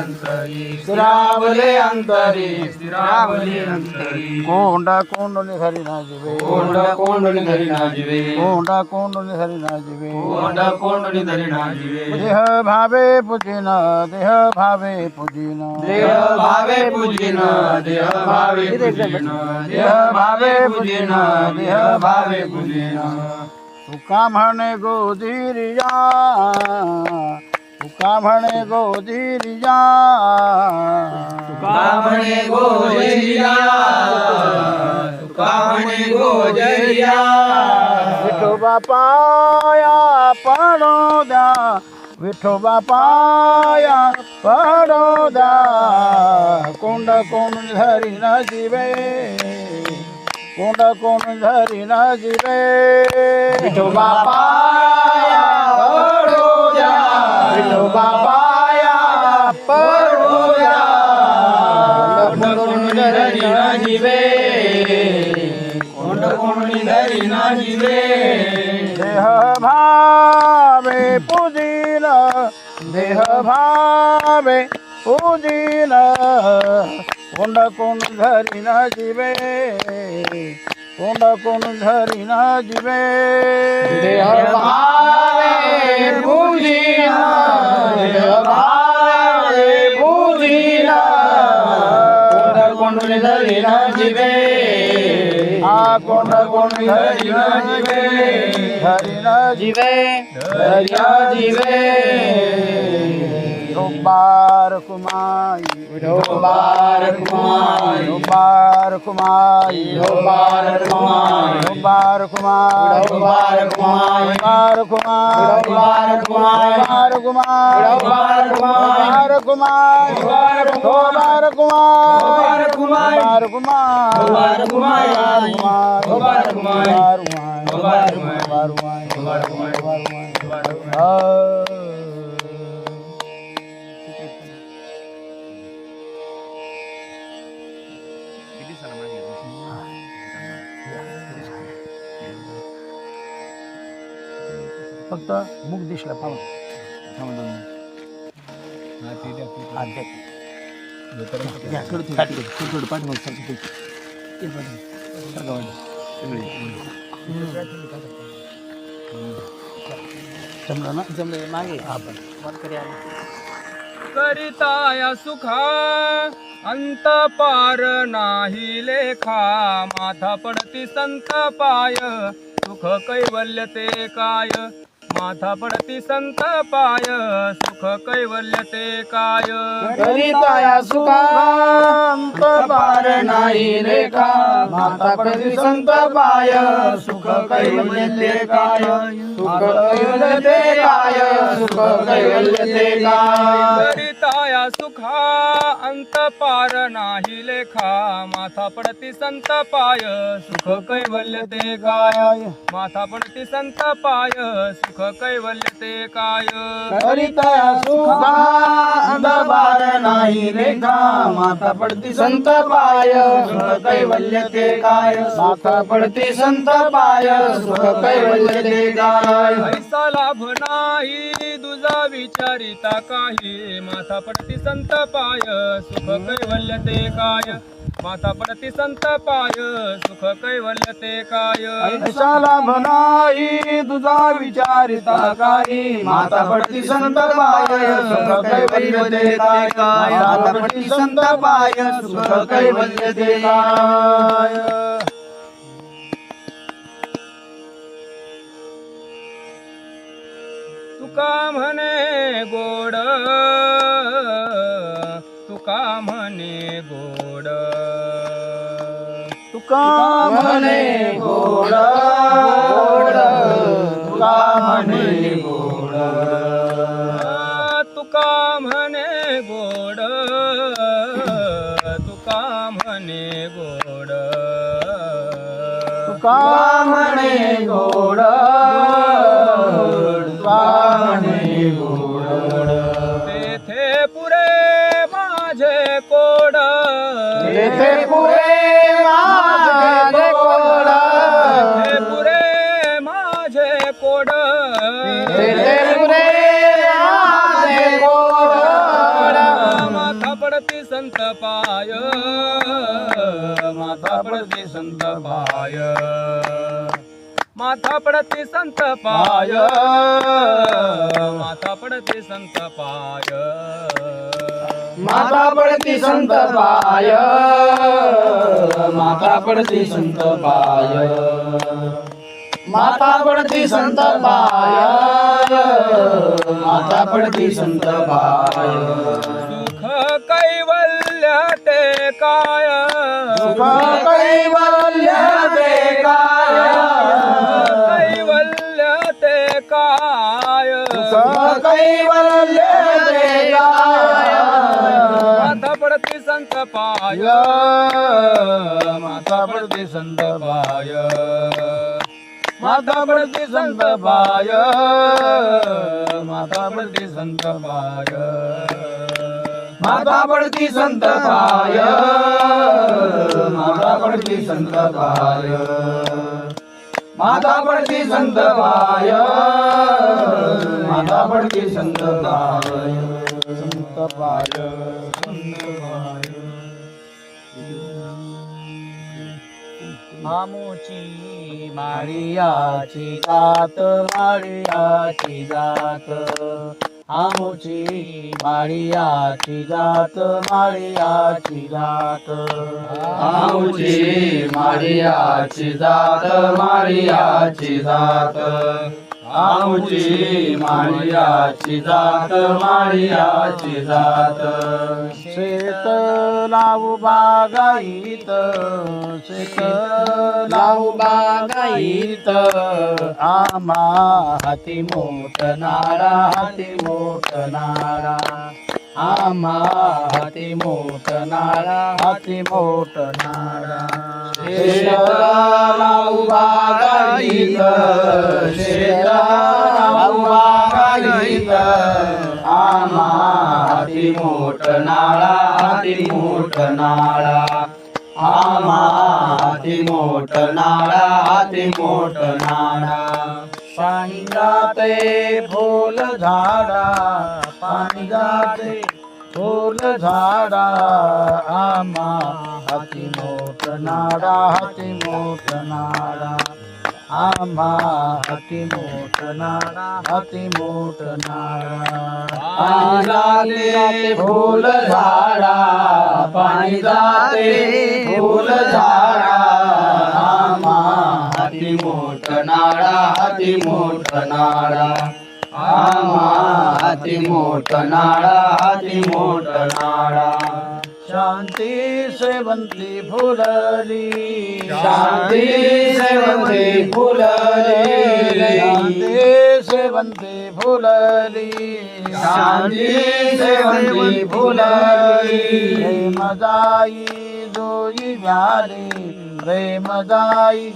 अंतरी स्थिरावले अंतरी स्थिरावले अंतरी कोंडा कोंडली हरी ना जिवे कोंड कोंडली धरी ना जिवे कोंडा कोंडली हरी ना जिवे कोंड कोंडली धरी ना जिवे देह भावे पूजिना देह भावे पूजिना देह भावे पूजिन देह भावे पूजिन देह भावे पूजिन देह भावे पूजिन तुका म्हणे गोधीरिया तुका म्हणे गोधीरिया तुका म्हणे गोजरिया तुका म्हणे गोजरिया विठोबा पाया पडो द्या विठोबा पाया पडो द्या कोंड कोण धरी न जिवे कोंड कोण धरी न जिवे विठोबा पाया पडो द्या विठोबा पाया पडो द्या कोंड कोंड धरी ना जिवे कोंड कोंड धरी ना जिवे देह भावे पूजिन देह भावे पूजिन कोंड कोण धरी न जिवे कोंड कोण धरी न जिवे देह भावे पूजिन देह भावे पूजिन कोंड कोंड धरी ना जिवे आ कोंड कोण धरी न जिवे धरी न जिवे धर्या जिवे विठोबार कुमाई विठोबार कुमारी विठोबार कुमाई विठोबार कुमारी विठोबार कुमाई विठोबार कुमारी विठोबार कुमाई विठोबार कुमारी विठोबार कुमाई विठोबार कुमारी विठोबार कुमाई विठोबार कुमारी विठोबार कुमाई विठोबार कुमारी विठोबार कुमाई विठोबार कुमारी विठोबार कुमाई विठोबार कुमारी विठोबार कुमाई विठोबार कुमारी विठोबार कुमाई विठोबार कुमारी फक्त मुख दिसला पाहून जमलं ना जमलं मागे आपण करिताया सुखा अंत पार नाही लेखा माथा पडती संत पाय सुख कैवल्य ते काय माथा पडती संत पाय सुख कैवल्य ते काय करिताया सुखांत पार नाही रेखा माता पडती संत पाय सुख कैवल्य ते काय सुख कैवल्य ते काय सुख कैवल्य ते काय करिताया सुखा अंत पार नाही लेखा माथा पडती संत पाय सुख कैवल्य ते काय माथा पडती संत पाय सुख कैवल्य ते काय करिताया सुखांत पार नाही रेखा माता पडती संत पाय सुख कैवल्य ते काय माता पडती संत पाय सुख कैवल्य ते काय ऐसा लाभ नाही तुझा विचारिता काही माथा पडती संत पाय सुख कैवल्य ते काय माथा पडती संत पाय सुख कैवल्य ते काय ऐसा लाभ नाही तुझा विचारिता काही माता पडती संत पाय सुख कैवल्य ते काय माता पडती संत पाय सुख कैवल्य ते काय तुका म्हणे गोड तुका म्हणे गोड तुका म्हणे गोड गोड तुका म्हणे गोड तुका म्हणे गोड तुका म्हणे गोड तुका म्हणे गोड तुका म्हणे गोड तेथे पुरे माझे कोड तेथे पुरे माझे कोड तेथे पुरे माझे कोड तेथे पुरे माझे कोड पाय माथा पडती संत पाय माथा पडती संत पाय माथा पडती संत पाय माता पडती संत पाय माता पडती संत पाय माता पडती संत पाय माता पडती संत पाय सुख कैवल्य ते काय सुख कैवल्य ते काय कैवल्य ते काय सुख कैवल्य ते काय माथा पडती संत पाय माथा पडती संत पाय माथा पडती संत पाय माथा पडती संत पाय माता पडती संत पाय माता पडती संत पाय माता पडती संत पाय माता पडती संत पाय संत पाय आमुची माळियाची जात माळियाची जात आमुची माळियाची जात माळियाची जात आमुची मारियाची जात मारियाची जात आमुची मारियाची जात मारियाची जात शेत लावू बागाईत शेत लावू बागाईत आम्हा हाती मोठ नारा हाती मोठ नारा आम्हा हाती मोठ नारा हाती मोठ नारा शेताला बागाईत शेताला बागाईत आम्हा हाती मोठ नाळा हाती मोठ नाळा आम्हा हाती मोठ नाळा हाती मोठ नाळा पाणी जाते फुल झाडा पाणी जाते फुल झाडा आम्हा हाती मोठ नाडा हाती मोठ नाडा आम्हा हाती मोठ नाडा हाती मोठ नाडा पाणी जाते फुल झाडा पाणी जाते फुल झाडा आम्हा हाती मोठ नाळा हाती मोठ नाळा आम्हा हाती मोठ नाळा हाती मोठ नाळा शांती सेवंती फुलली शांती सेवंती फुलली शांती सेवंती फुलली शांती सेवंती फुलली प्रेमदायी जोई व्याली प्रेमदायी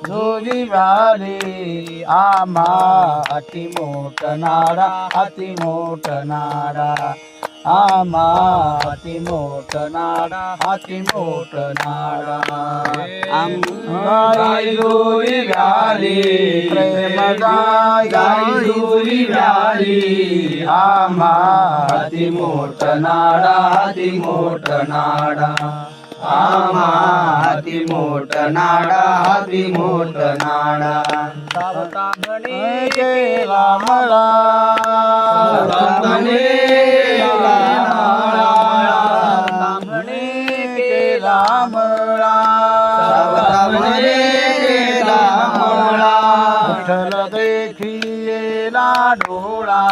जोई व्याली आम्हा हाती मोठ नाडा हाती मोठ नाडा आम्हा हाती मोठ नाडा हाती मोठ नाडा गाई जोई व्याली प्रेमदायी गाई जोई व्याली आम्हा हाती मोठ नाडा हाती मोठ नाडा आम्हा हाती मोठ नाडा हाती मोठ नाडा सावतांगणे केला मला सावतांगणे केला मला सावतांगणे केला मला सावतांगणे केला मला विठ्ठल देखी येला डोळा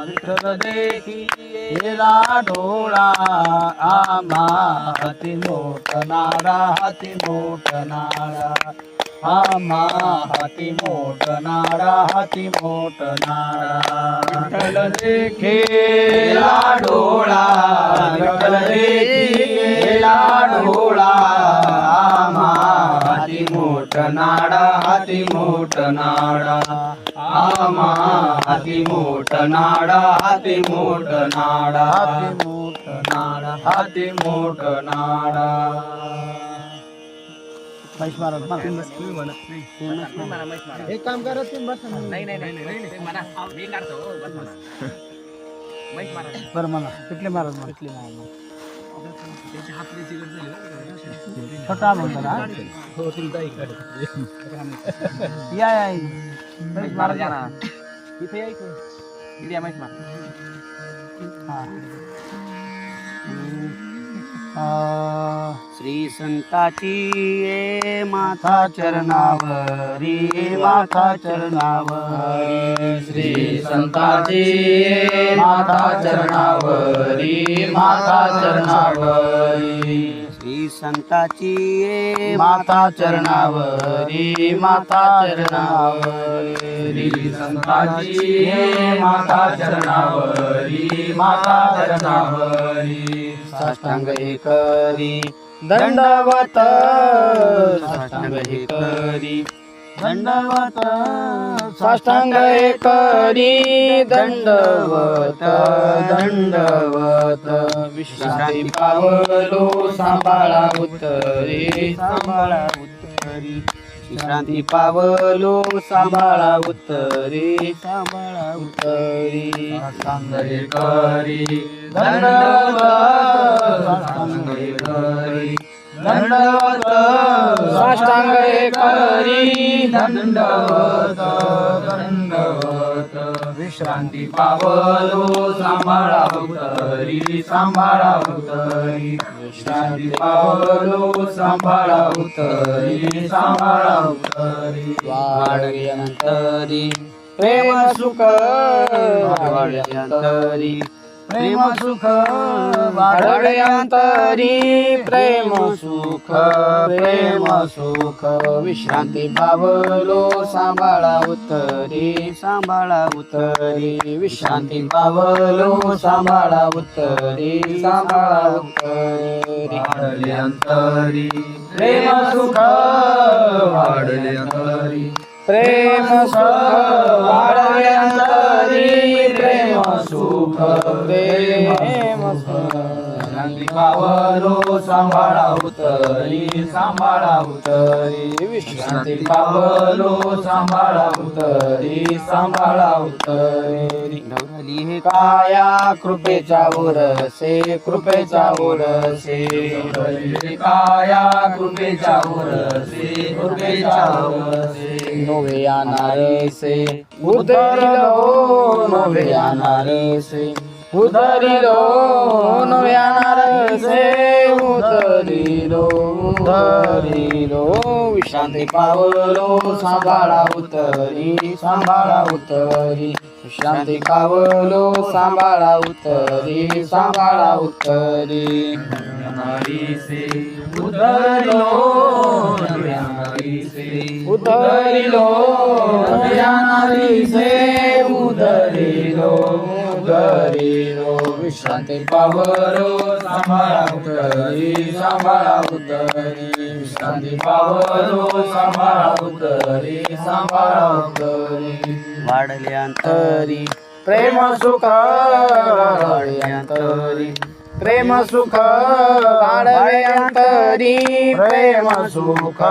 विठ्ठल देखी येला डोळा आम्हा हाती मोठ नाडा हाती मोठ नाडा आम्हा हाती मोठ नाडा हाती मोठ नाडा विठ्ठल देखीला डोळा विठ्ठल देखीला डोळा आम्हा हाती मोठ नाडा हाती मोठ नाडा आम्हा हाती मोठ नाडा हाती मोठ नाडा हाती मोठ नाडा हाती मोठ नाडा महेश महाराज म्हणा. तुम्ही म्हणत नाही. एक काम करा तुम्ही बसा ना. बरं म्हणा कुठले महाराज म्हणा कुठले महाराज म्हणा. छोटा बोलतो ना या या इथे यायचं इथे माहिती मार श्री संताची ये माथा चरणावरी माथा चरणावरी श्री संताची ये माथा चरणावरी माथा चरणावरी श्री संताची ये माथा चरणावरी माथा चरणावरी श्री संताची ये माथा चरणावरी माथा चरणावरी साष्टांग हे करी दंडवत साष्टांग हे करी दंडवत साष्टांग हे करी दंडवत दंडवत विश्रांती पावलो सांभाळा उत्तरे सांभाळा उत्तरी विश्रांती पावलो सांभाळा उत्तरे सांभाळा उत्तरी साष्टांग हे करी दंडवत साष्टांग हे करी दंडवत साष्टांग हे करी दंडवत दंडवत विश्रांती पावलो सांभाळा उत्तरी सांभाळा उत्तरी विश्रांती पावलो सांभाळा उत्तरी सांभाळा उत्तरी वाढव्यंतरी प्रेम सुख वाढव्यंतरी प्रेम सुख वाढव्यंतरी प्रेम सुख विश्रांती पावलो सांभाळा उत्तरी सांभाळा उत्तरी विश्रांती पावलो सांभाळा उत्तरी सांभाळा उत्तरी वाढव्यंतरी प्रेम सुख वाढव्यंतरी प्रेम सुख वाढव्यंतरी प्रेम सुख विश्रांती पावलो सांभाळा उत्तरी सांभाळा उत्तरी विश्रांती पावलो सांभाळा उत्तरी सांभाळा उत्तरी ढवळली हे काया कृपेच्या ओरसे कृपेच्या ओरसे ढवळली काया कृपेच्या ओरसे कृपेच्या ओरसे नोवे येणारसे उतरलो नोवे येणारसे उतरिलो नोवे येणारसे उतरिलो उतरिलो विश्रांती पावलो सांभाळा उत्तरी सांभाळा उत्तरी विश्रांती पावलो सांभाळा उत्तरी सांभाळा उत्तरी उतरिलो उतरिलो उतरिलो उतरिलो विश्रांती पावलो सांभाळा उत्तरी सांभाळा उत्तरी विश्रांती पावलो सांभाळा उत्तरी सांभाळा उत्तरी वाढल्यांतरी प्रेम सुख वाढल्यांतरी प्रेम सुख वाढव्यंतरी प्रेम सुख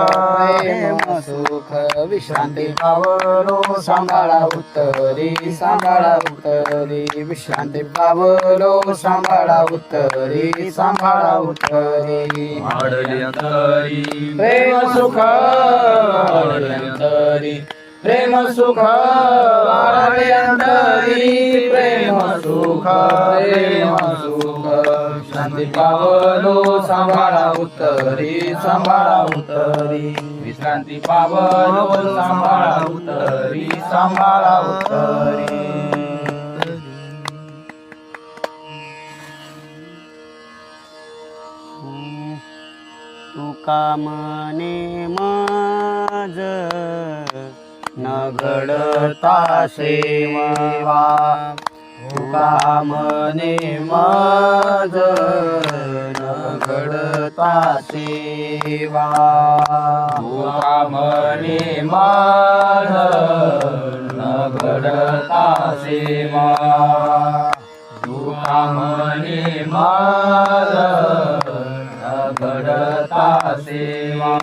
विश्रांती पावलो सांभाळा उत्तरी सांभाळा उत्तरी विश्रांती पावलो सांभाळा उत्तरी सांभाळा उत्तरी वाढल्यांतरी प्रेम सुख वाढल्यांतरी प्रेम सुख वाढव्यंतरी प्रेम सुख शांती पावलो सांभाळा उत्तरी सांभाळा उत्तरी विश्रांती पावलो सांभाळा उत्तरी सांभाळा उत्तरी तुका मने माझ न घडता सेवा तुका मने माझ न घडता सेवा तुका मने माझ न घडता सेवा तुका मने माझ न घडता सेवा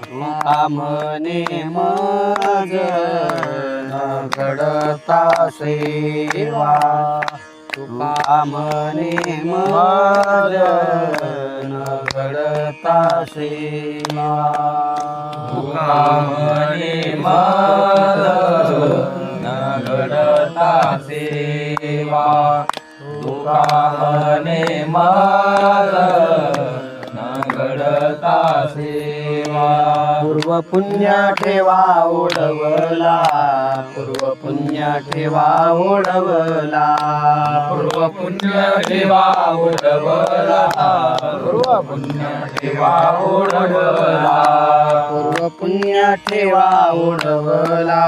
तुका मने माझ न घडता सेवा तुका म्हणे मज न घडता सेवा तुका म्हणे मज न घडता सेवा तुका म्हणे मज न घडता सेवा पूर्व पुण्य ठेवा ओढवला पूर्व पुण्य ठेवा ओढवला पूर्व पुण्य ठेवा ओढवला पूर्व पुण्य ठेवा ओढवला पूर्व पुण्य ठेवा ओढवला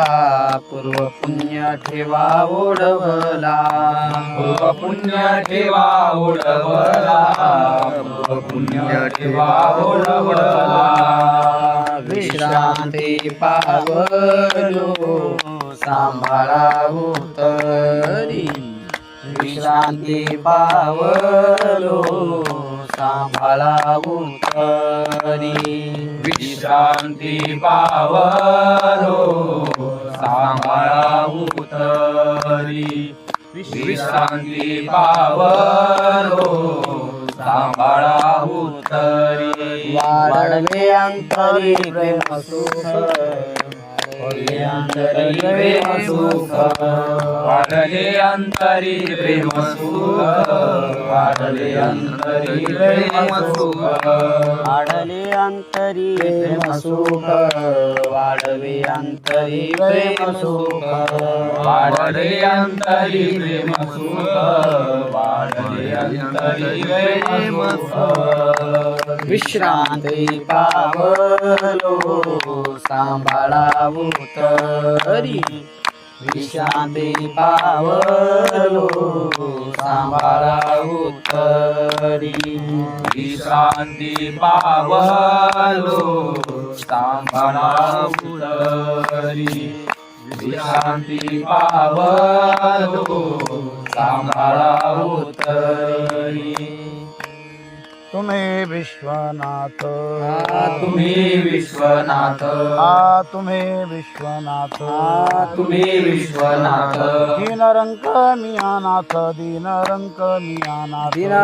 पूर्व पुण्य ठेवा ओढवला पूर्व पुण्य ठेवा ओढवला पूर्व पुण्य ठेवा ओढवला विश्रांती पावलो सांभाळावू तरी विश्रांती पावलो सांभाळावू तरी विश्रांती पावलो सांभाळावू तरी विश्रांती पावलो सांभाळावू तरी वाढले अंतरी प्रेम सुख वाढले अंतरी प्रेम सुख वाढले अंतरी प्रेम सुख वाढले अंतरी प्रेम सुख वाढले अंतरी प्रेम सुख वाढवे अंतरी प्रेम सुख वाढले अंतरी प्रेम सुख वाढले अंतरी प्रेम सुख विश्रांती पावलो सांभाळावू तरी विश्रांती पावलो सांभाळावू तरी विश्रांती पावलो सांभाळावू तरी विश्रांती पावलो सांभाळावू तरी तुम्ही विश्वनाथ तुम्ही विश्वनाथ तुम्ही विश्वनाथ तुम्ही विश्वनाथ दीन रंक मी अनाथ दीन रंक मी अनाथ दीन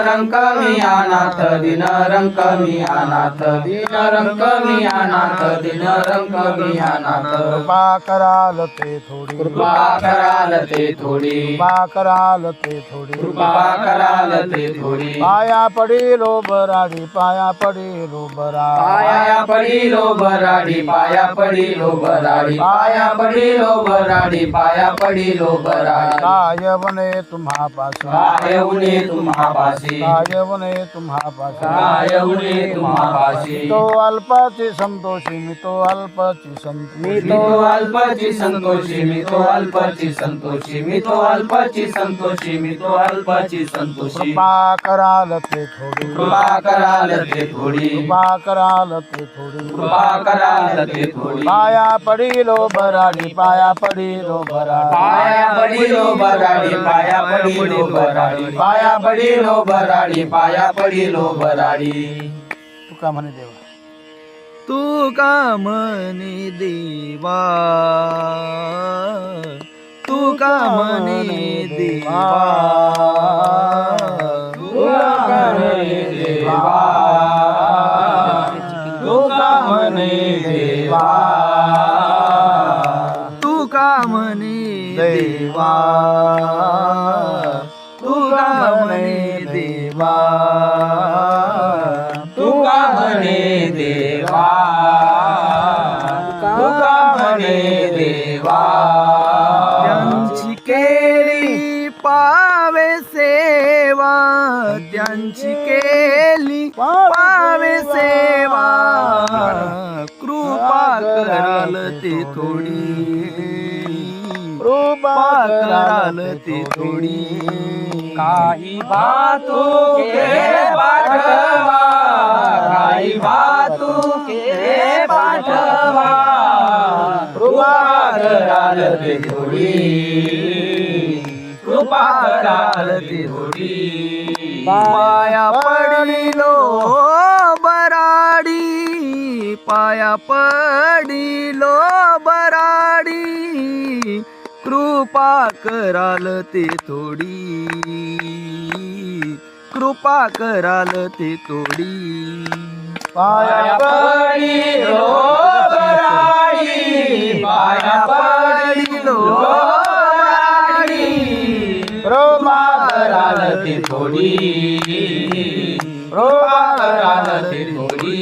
रंक मी अनाथ दीन रंक मी अनाथ दीन रंक मी अनाथ दीन रंक मी अनाथ कृपा कराल ते थोडी कृपा कराल ते थोडी कृपा कराल ते थोडी कृपा कराल ते थोडी पाया पडिलो बराडी पाया पडिलो बराडी पाया पडिलो बराडी पाया पडिलो बराडी पाया पडिलो बराडी पाया पडिलो बराडी काय वने तुम्हा पासी काय उणे तुम्हा पाशी काय वने तुम्हा पासी काय उणे तुम्हा पाशी तो अल्पाची संतोषी मी तो अल्पाची संतोषी मी तो अल्पाची संतोषी मी तो अल्पाची संतोषी मी तो अल्पाची संतोषी मी तो अल्पाची संतोषी कृपा कराल ते थोडी कृपा कराल ते थोडी कृपा कराल ते थोडी कृपा कराल ते थोडी पाया पडिलो बराडी पाया पडिलो बराडी पाया पडिलो बराडी पाया पडिलो बराडी पाया पडिलो बराडी पाया पडिलो बराडी तुका म्हणे देवा तू का म्हणे देवा तू का म्हणे देवा तुका म्हणे देवा तुका म्हणे देवा तू का म्हणे देवा तू का म्हणे देवा तुका म्हणे देवा तुका म्हणे देवा त्यांची केली पावे सेवा त्यांची केली पावे सेवा कृपा कराल ते थोडी कृपा कराल ते थोडी काही भातुके पाठवा काही भातुके पाठवा कृपा कराल ते थोडी कृपा कराल ते थोडी पाया पडिलो बराडी पाया पडिलो बराडी कृपा कराल ते थोडी, कृपा कराल ते थोडी. पाया पडी लोबराडी, पाया पडी लोबराडी, कृपा कराल ते थोडी, कृपा कराल ते थोडी.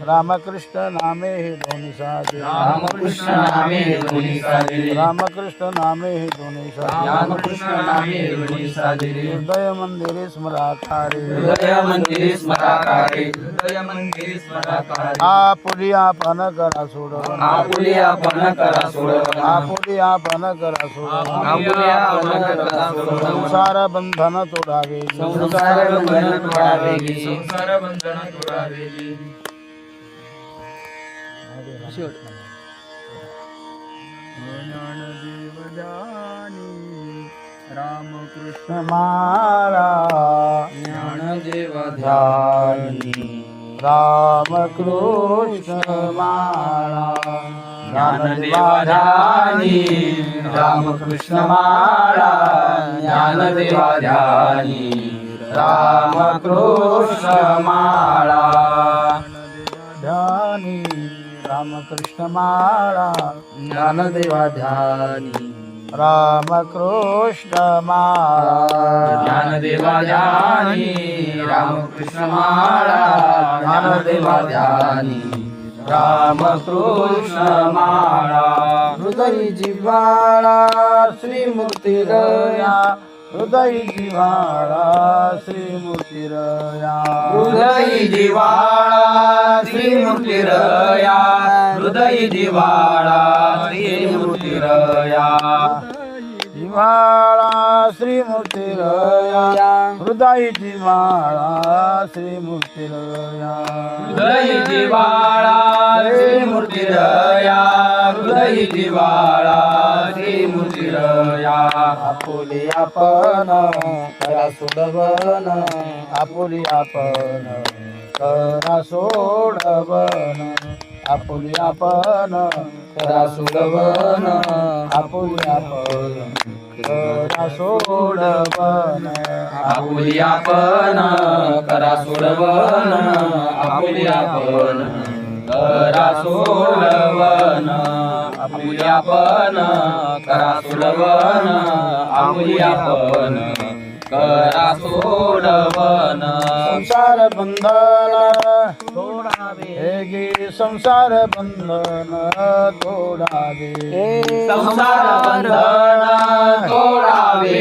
रामकृष्ण नामे हे दोन्ही साधे, रामकृष्ण नामे हे दोन्ही साधे, रामकृष्ण नामे हे दोन्ही साधे, रामकृष्ण नामे हे दोन्ही साधे. हृदय मंदिरे स्मराकारे, हृदय मंदिरे स्मराकारे, हृदय मंदिरे स्मराकारे. आपुली आपण करा सोडवण, आपुली आपण करा सोडवण, आपुली आपण करा सोडवण, आपुली आपण करा सोडवण. संसार बंधन तोडावे, संसार बंधन तोडावे, संसार बंधन तोडावे. ज्ञानदेव ज्ञानी रामकृष्ण माळा, ज्ञानदेव ध्यानी रामकृष्ण माळा, ज्ञानदेवा ध्यानी रामकृष्ण माळा, ज्ञानदेवा ध्यानी रामकृष्ण माळा, ध्यानी रामकृष्ण माळा, ज्ञानदेवा ध्यानी रामकृष्ण माळा, ज्ञानदेवा ध्यानी रामकृष्ण माळा, ज्ञानदेवा ध्यानी रामकृष्ण माळा. हृदय जिव्हाळा श्रीमूर्तिरया, हृदय जिव्हाळा श्रीमूर्तिरया, हृदय जिव्हाळा श्रीमूर्तिरया, हृदय जिव्हाळा श्रीमूर्तिरया, जिव्हाळा श्रीमूर्तिरया, हृदय जिव्हाळा श्रीमूर्तिरया, हृदय जिव्हाळा श्रीमूर्तिरया, हृदय जिव्हाळा श्रीमूर्तिरया. आपुली आपण करा सोडवण, आपुली आपण करा सोडवण, आपुली आपण करा सोडवण, आपुली आपण करा सोडवण, आपुली आपण करा सोडवण, आपुली आपण करा सोडवण, आपुली आपण करा सोडवण, आपुली आपण करा सोडवण. संसार बंधन तोडावे, हे संसार बंधन तोडावे, संसार बंधन तोडावे,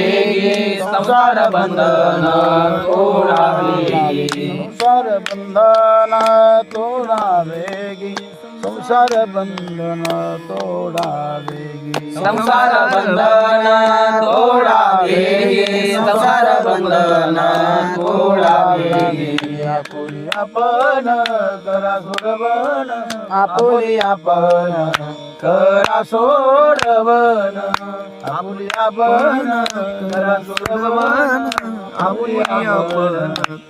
संसार बंधन तोडावे, संसार बंधन तोडावे, संसार बंधन तोडावे, संसार बंधन तोडावे, संसार बंधन तोडावे. आपुली आपण करा सोडवण, आपुली आपण करा सोडवण, आपुली आपण करा सोडवण, आपुली आपण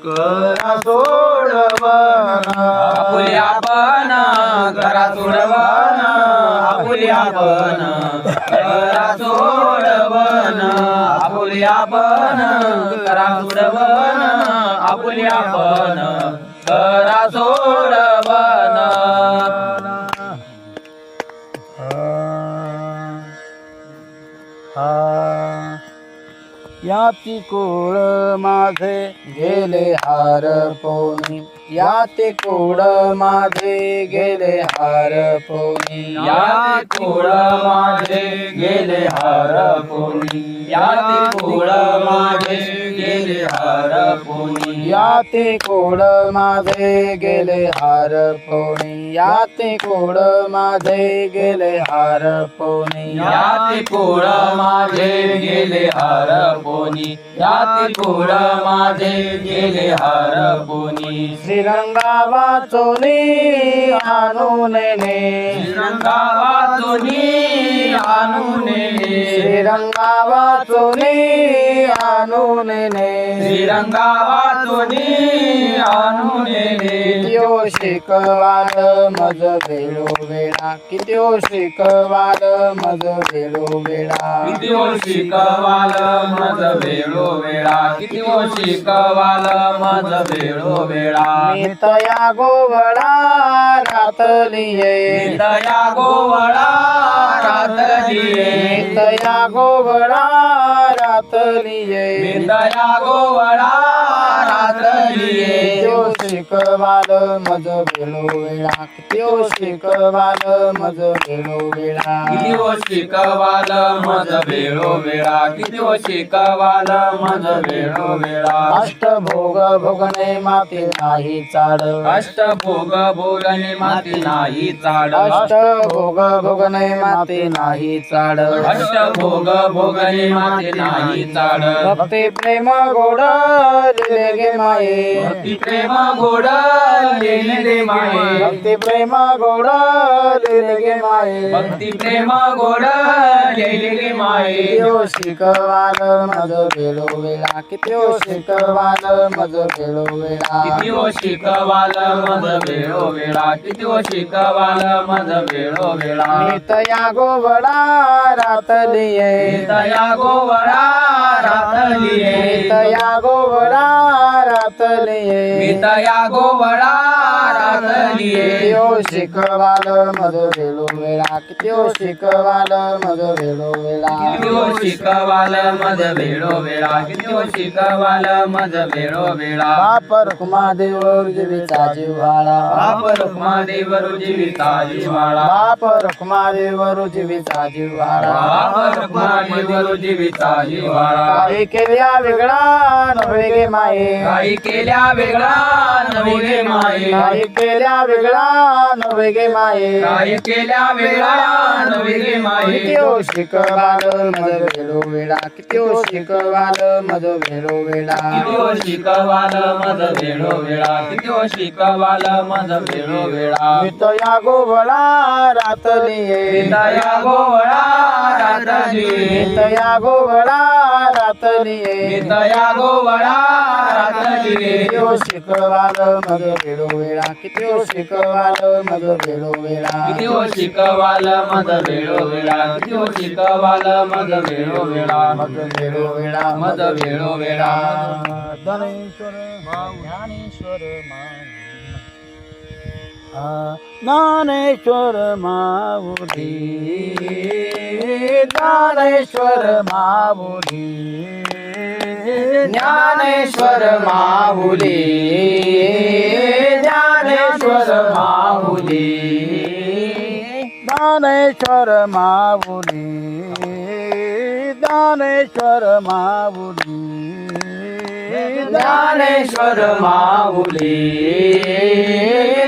करा सोडवण, आपुली आपण करा सोडवण, आपुली आपण करा सोडवण, आपुली आपण करा सोडवण, आपुली आपण करा सोडवण. याती कोळ माझे गेले हरपोनी, याती कोळ माझे गेले हरपोनी, याती कोळ माझे गेले हरपोनी, याती कोळ माझे गेले हरपोनी, याती कोळ माझे गेले हरपोनी, याती कोळ माझे गेले हरपोनी, याती कोळ माझे गेले हरपोनी, याती कोळ माझे गेले हरपोनी. श्रीरंगा वाचोनी आणून ने, श्रीरंगा वाचोनी आणून ने, श्रीरंगा वाचोनी आणून ने, श्रीरंगा वाचोनी आणून नेले कित्यो शिकवाल मज भेलो वेळा कित्यो शिकवाल मज भेलो वेळा किती शिकवाल मज वेळो वेळा किती शिकवाल मज वेळो वेळा मी तया गोवळा रातलिये दया गोवळा रातलिये मी तया गोवळा रातलिये दया गोवळा रातलिये कित्यो शिकवाल मज भेलो वेळा कित्यो शिकवाल मज भेलो वेळा किती शिकवाल मज वेळो वेळा किती शिकवाल मज वेळो वेळा अष्टभोग भोगणे माती नाही चाड अष्टभोग भोगणे माती नाही चाड अष्टभोग भोगणे माती नाही चाड अष्टभोग भोगणे माती नाही चाड भक्ती प्रेम गोड लिहिले गे माये भक्ती प्रेम गोड लिहिले गे माये भक्ती प्रेम गोड लिहिले गे माये भक्ती प्रेम गोड लिहिले गे माये कित्यो शिकवाल मज भेलो वेळा कित्यो शिकवाल मज भेलो वेळा किती शिकवाल मज वेळो वेळा किती शिकवाल मज वेळो वेळा मी तया गोवळा रातलिये दया गोवळा रातलिये मी तया गोवळा रातलिये दया गोवळा रातलिये कित्यो शिकवाल मज भेलो वेळा कित्यो शिकवाल मज भेलो वेळा किती शिकवाल मज वेळो वेळा किती शिकवाल मज वेळो वेळा बाप रुक्मादेव रुजवीचा जिव्हाळा बाप रुक्मादेव रुजविता जिव्हाळा बाप रुक्मादेव रुजवीचा जिव्हाळा बाप रुक्मादेव रुजविता जिव्हाळा काही केल्या वेगळा नव्हे गे माये काही केल्या वेगळा नवे गे माये काही केल्या वेगळा नव्हे गे माये काही केल्या वेगळा नवे गे माये कित्यो शिकवाल मज भेलो वेळा कित्यो शिकवाल मज भेलो वेळा किती शिकवाल मज वेळो वेळा किती शिकवाल मज वेळो वेळा मी तया गोवळा रातलिये दया गोवळा रातलिये मी तया गोवळा रातलिये दया गोवळा रातलिये कित्यो शिकवाल मज भेलो वेळा कित्यो शिकवाल मज भेलो वेळा किती शिकवाल मज वेळो वेळा किती शिकवाल मज वेळो वेळा मज भेलो वेळा मज वेळो वेळा धनेश्वर ज्ञानेश्वर ज्ञानेश्वर माऊली ज्ञानेश्वर माऊली ज्ञानेश्वर माऊली ज्ञानेश्वर माऊली ज्ञानेश्वर माऊली ज्ञानेश्वर माऊली ज्ञानेश्वर माऊली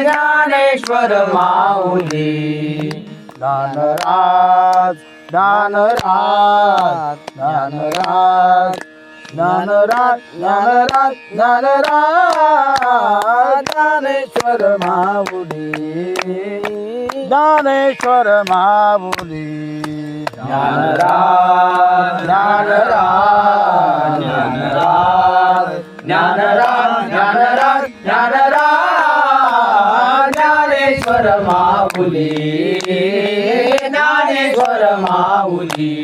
ज्ञानेश्वर माऊली ज्ञानराज ज्ञानराज ज्ञानराज ज्ञानराज ज्ञानराज ज्ञानराज ज्ञानेश्वर माऊली ज्ञानेश्वर माऊली ज्ञानराज ज्ञानराज ज्ञानराज ज्ञानराज ज्ञानराज ज्ञानराज ज्ञानेश्वर माऊली ज्ञानेश्वर माऊली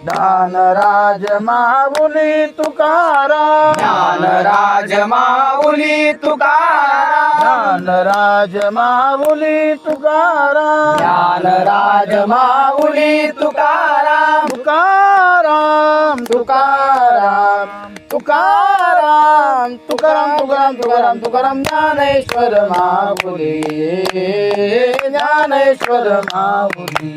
ज्ञानराज माऊली तुकाराम ज्ञानराज माऊली तुकाराम ज्ञानराज माऊली तुकाराम ज्ञानराज माऊली तुकाराम तुकाराम तुकाराम तुकाराम तुकाराम तुकाराम तुकाराम तुकाराम ज्ञानेश्वर माऊली ज्ञानेश्वर माऊली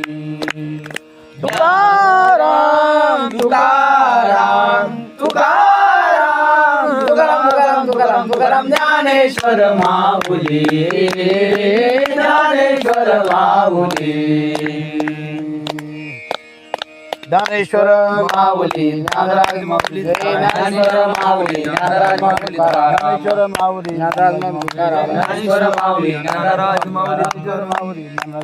तुकाराम तुकाराम तुकाराम तुकाराम तुकाराम तुकाराम तुकाराम ज्ञानेश्वर माऊली ज्ञानेश्वर माऊली ज्ञानेश्वर माऊली ज्ञानराज माऊली ज्ञानेश्वर माऊली ज्ञानराज माऊली ज्ञानेश्वर माऊली ज्ञानराज माऊली ज्ञानेश्वर माऊली ज्ञानराज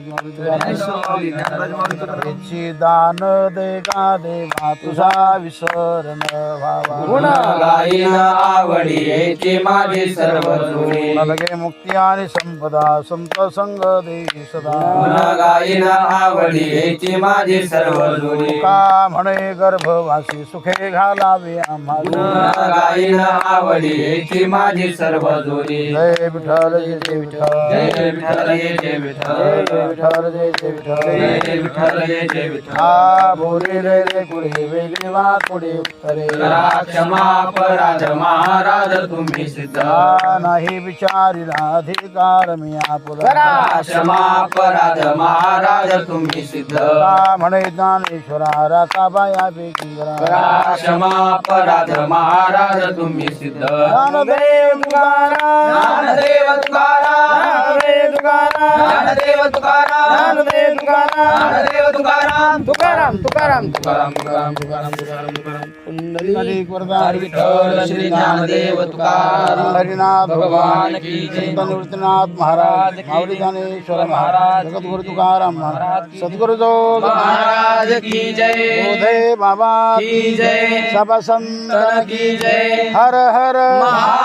माऊली ज्ञानेश्वर माऊली ज्ञानराज माऊली दान दे का देवा तुझा विसर न व्हावा गुण गाईन आवडी याची माझी सर्व जोडी लगे मुक्ती आणि संपदा संत संग दे सदा गुण गाईन आवडी याची माझी सर्व जोडी का म्हणे गर्भवासी सुखे घालावे आम्हाला गुण गाईन आवडी याची माझी सर्व जोडी जय विठ्ठल जय विठ्ठल जय विठ्ठल जय विठ्ठल जय विठ्ठल जय विठ्ठल जय विठ्ठल जय विठ्ठल हा बोरे रे रे पुढे वेगळे वा पुढे उत्तरे करा क्षमा अपराध महाराज तुम्ही सिद्ध हा नाही विचारिला अधिकार मी आपुला करा क्षमा अपराध महाराज तुम्ही सिद्ध का म्हणे ज्ञानेश्वरा राता बाया पैकी करा क्षमा अपराध महाराज तुम्ही सिद्ध ज्ञानदेव तुकाराम ज्ञानदेव तुकाराम ज्ञानदेव तुकाराम ज्ञानदेव तुकाराम ज्ञानदेव तुकाराम ज्ञानदेव तुकाराम तुकाराम तुकाराम तुकाराम तुकाराम तुकाराम तुकाराम तुकाराम पुंडलिक वरदान विठ्ठल श्री ज्ञानदेव तुकाराम हरिनाथ भगवान की जय संत निवृत्तीनाथ महाराज माऊली ज्ञानेश्वर महाराज जगद्गुरु तुकाराम महाराज सद्गुरु जोग महाराज की जय बोधे बाबा की जय सब संत की जय हर हर महा